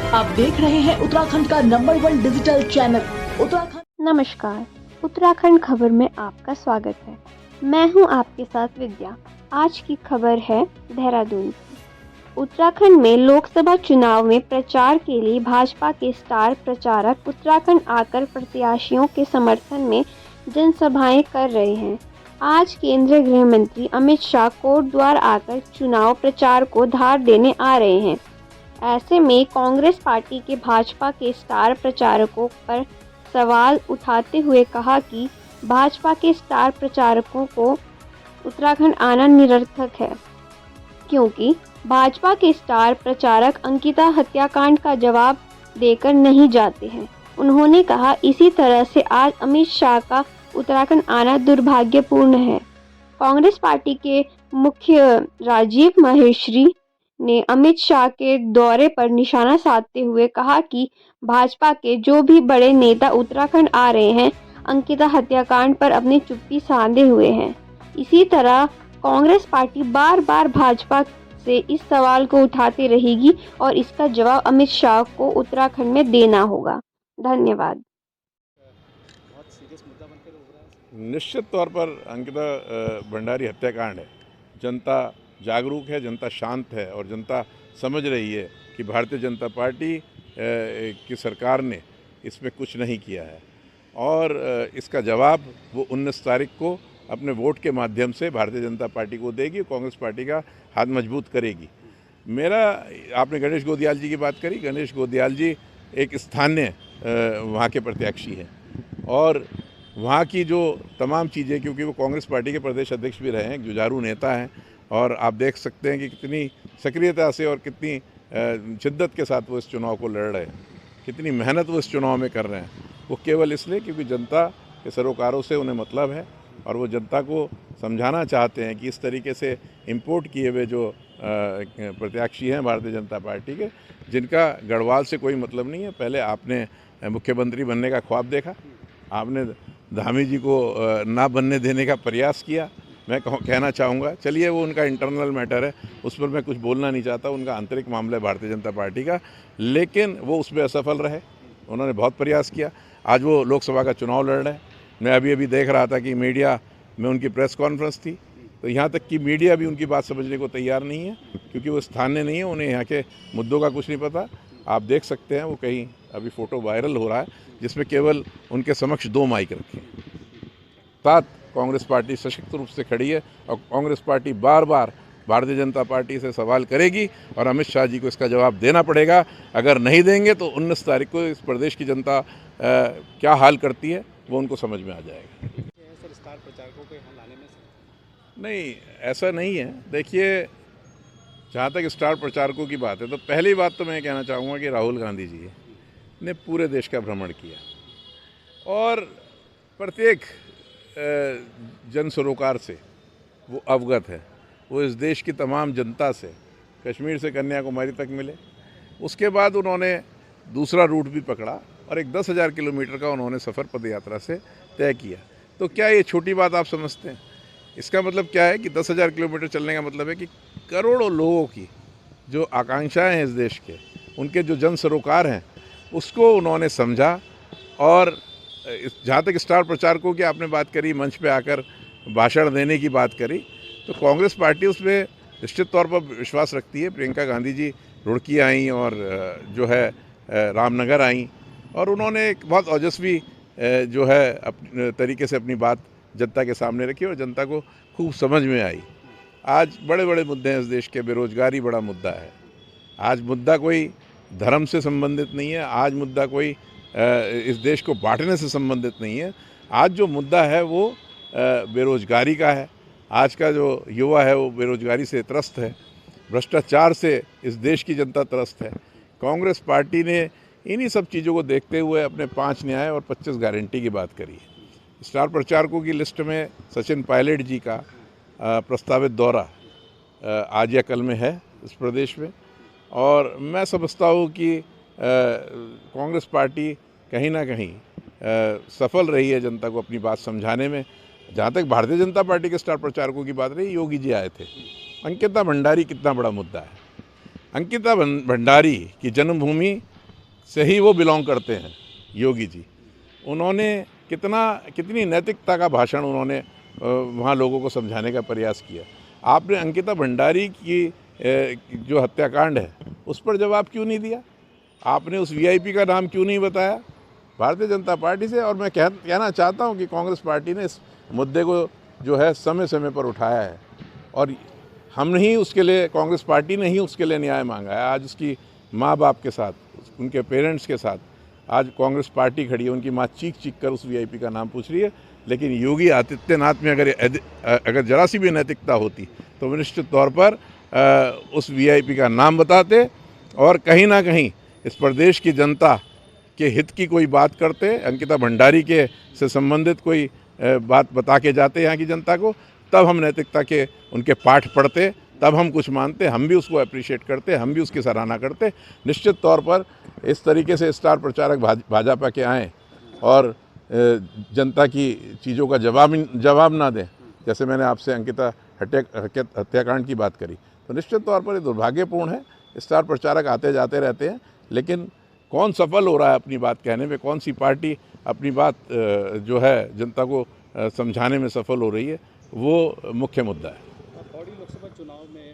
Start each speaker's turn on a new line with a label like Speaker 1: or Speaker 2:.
Speaker 1: आप देख रहे हैं उत्तराखंड का नंबर 1 डिजिटल चैनल उत्तराखंड।
Speaker 2: नमस्कार, उत्तराखंड खबर में आपका स्वागत है। मैं हूं आपके साथ विद्या। आज की खबर है देहरादून की। उत्तराखंड में लोकसभा चुनाव में प्रचार के लिए भाजपा के स्टार प्रचारक उत्तराखंड आकर प्रत्याशियों के समर्थन में जनसभाएं कर रहे हैं। आज केंद्रीय गृह मंत्री अमित शाह कोटद्वार आकर चुनाव प्रचार को धार देने आ रहे हैं। ऐसे में कांग्रेस पार्टी के भाजपा के स्टार प्रचारकों पर सवाल उठाते हुए कहा कि भाजपा के स्टार प्रचारकों को उत्तराखंड आना निरर्थक है, क्योंकि भाजपा के स्टार प्रचारक अंकिता हत्याकांड का जवाब देकर नहीं जाते हैं। उन्होंने कहा, इसी तरह से आज अमित शाह का उत्तराखंड आना दुर्भाग्यपूर्ण है। कांग्रेस पार्टी के मुख्य राजीव माहेश्वरी ने अमित शाह के दौरे पर निशाना साधते हुए कहा कि भाजपा के जो भी बड़े नेता उत्तराखंड आ रहे हैं, अंकिता हत्याकांड पर अपनी चुप्पी साधे हुए हैं। इसी तरह कांग्रेस पार्टी बार बार भाजपा से इस सवाल को उठाती रहेगी और इसका जवाब अमित शाह को उत्तराखंड में देना होगा। धन्यवाद।
Speaker 3: निश्चित तौर पर अंकिता भंडारी हत्याकांड है। जनता जागरूक है, जनता शांत है और जनता समझ रही है कि भारतीय जनता पार्टी की सरकार ने इसमें कुछ नहीं किया है और इसका जवाब वो 19 तारीख को अपने वोट के माध्यम से भारतीय जनता पार्टी को देगी, कांग्रेस पार्टी का हाथ मजबूत करेगी। आपने गणेश गोदियाल जी की बात करी। गणेश गोदियाल जी एक स्थानीय वहाँ के प्रत्याशी हैं और वहाँ की जो तमाम चीज़ें, क्योंकि वो कांग्रेस पार्टी के प्रदेश अध्यक्ष भी रहे हैं, एक जुझारू नेता हैं और आप देख सकते हैं कि कितनी सक्रियता से और कितनी शिद्दत के साथ वो इस चुनाव को लड़ रहे हैं, कितनी मेहनत वो इस चुनाव में कर रहे हैं। वो केवल इसलिए क्योंकि जनता के सरोकारों से उन्हें मतलब है और वो जनता को समझाना चाहते हैं कि इस तरीके से इंपोर्ट किए हुए जो प्रत्याशी हैं भारतीय जनता पार्टी के, जिनका गढ़वाल से कोई मतलब नहीं है। पहले आपने मुख्यमंत्री बनने का ख्वाब देखा, आपने धामी जी को ना बनने देने का प्रयास किया। मैं कहना चाहूँगा, चलिए वो उनका इंटरनल मैटर है, उस पर मैं कुछ बोलना नहीं चाहता, उनका आंतरिक मामला है भारतीय जनता पार्टी का, लेकिन वो उसमें असफल रहे। उन्होंने बहुत प्रयास किया। आज वो लोकसभा का चुनाव लड़ रहे हैं। मैं अभी देख रहा था कि मीडिया में उनकी प्रेस कॉन्फ्रेंस थी, तो यहाँ तक कि मीडिया भी उनकी बात समझने को तैयार नहीं है, क्योंकि वो स्थानीय नहीं है, उन्हें यहाँ के मुद्दों का कुछ नहीं पता। आप देख सकते हैं वो कहीं अभी फ़ोटो वायरल हो रहा है जिसमें केवल उनके समक्ष 2 माइक रखे हैं। कांग्रेस पार्टी सशक्त रूप से खड़ी है और कांग्रेस पार्टी बार बार भारतीय जनता पार्टी से सवाल करेगी और अमित शाह जी को इसका जवाब देना पड़ेगा। अगर नहीं देंगे तो 19 तारीख को इस प्रदेश की जनता क्या हाल करती है वो उनको समझ में आ जाएगा।
Speaker 4: सर, स्टार प्रचारकों को यहाँ लाने में
Speaker 3: नहीं, ऐसा नहीं है। देखिए, जहाँ तक स्टार प्रचारकों की बात है तो पहली बात तो मैं कहना चाहूँगा कि राहुल गांधी जी ने पूरे देश का भ्रमण किया और प्रत्येक जन सरोकार से वो अवगत है। वो इस देश की तमाम जनता से कश्मीर से कन्याकुमारी तक मिले। उसके बाद उन्होंने दूसरा रूट भी पकड़ा और एक 10,000 किलोमीटर का उन्होंने सफ़र पदयात्रा से तय किया। तो क्या ये छोटी बात आप समझते हैं? इसका मतलब क्या है कि 10,000 किलोमीटर चलने का मतलब है कि करोड़ों लोगों की जो आकांक्षाएं हैं इस देश के, उनके जो जन सरोकार हैं, उसको उन्होंने समझा। और जहाँ तक स्टार प्रचारकों की आपने बात करी, मंच पे आकर भाषण देने की बात करी, तो कांग्रेस पार्टी उसमें निश्चित तौर पर विश्वास रखती है। प्रियंका गांधी जी रुड़की आई और जो है रामनगर आई और उन्होंने एक बहुत ओजस्वी जो है अपने तरीके से अपनी बात जनता के सामने रखी और जनता को खूब समझ में आई। आज बड़े बड़े मुद्दे हैं इस देश के। बेरोजगारी बड़ा मुद्दा है। आज मुद्दा कोई धर्म से संबंधित नहीं है, आज मुद्दा कोई इस देश को बांटने से संबंधित नहीं है। आज जो मुद्दा है वो बेरोजगारी का है। आज का जो युवा है वो बेरोजगारी से त्रस्त है, भ्रष्टाचार से इस देश की जनता त्रस्त है। कांग्रेस पार्टी ने इन्हीं सब चीज़ों को देखते हुए अपने 5 न्याय और 25 गारंटी की बात करी है। स्टार प्रचारकों की लिस्ट में सचिन पायलट जी का प्रस्तावित दौरा आज या कल में है इस प्रदेश में और मैं समझता हूँ कि कांग्रेस पार्टी कहीं ना कहीं सफल रही है जनता को अपनी बात समझाने में। जहाँ तक भारतीय जनता पार्टी के स्टार प्रचारकों की बात रही, योगी जी आए थे। अंकिता भंडारी कितना बड़ा मुद्दा है। अंकिता भंडारी की जन्मभूमि से ही वो बिलोंग करते हैं, योगी जी। उन्होंने कितनी नैतिकता का भाषण उन्होंने वहाँ लोगों को समझाने का प्रयास किया। आपने अंकिता भंडारी की जो हत्याकांड है उस पर जवाब क्यों नहीं दिया? आपने उस वीआईपी का नाम क्यों नहीं बताया? भारतीय जनता पार्टी से, और मैं कहना चाहता हूँ कि कांग्रेस पार्टी ने इस मुद्दे को जो है समय समय पर उठाया है, और हम ही उसके लिए, कांग्रेस पार्टी ने ही उसके लिए न्याय मांगा है। आज उसकी माँ बाप के साथ, उनके पेरेंट्स के साथ आज कांग्रेस पार्टी खड़ी है। उनकी माँ चीख चीख कर उस वीआईपी का नाम पूछ रही है। लेकिन योगी आदित्यनाथ में अगर जरा सी भी नैतिकता होती तो वो निश्चित तौर पर उस वीआईपी का नाम बताते और कहीं ना कहीं इस प्रदेश की जनता के हित की कोई बात करते, अंकिता भंडारी के से संबंधित कोई बात बता के जाते यहाँ की जनता को। तब हम नैतिकता के उनके पाठ पढ़ते, तब हम कुछ मानते, हम भी उसको अप्रिशिएट करते, हम भी उसकी सराहना करते। निश्चित तौर पर इस तरीके से स्टार प्रचारक भाजपा के आएँ और जनता की चीज़ों का जवाब ना दें, जैसे मैंने आपसे अंकिता हत्याकांड की बात करी, तो निश्चित तौर पर ये दुर्भाग्यपूर्ण है। स्टार प्रचारक आते जाते रहते हैं, लेकिन कौन सफल हो रहा है अपनी बात कहने में, कौन सी पार्टी अपनी बात जो है जनता को समझाने में सफल हो रही है, वो मुख्य मुद्दा है।
Speaker 4: पौड़ी लोकसभा चुनाव में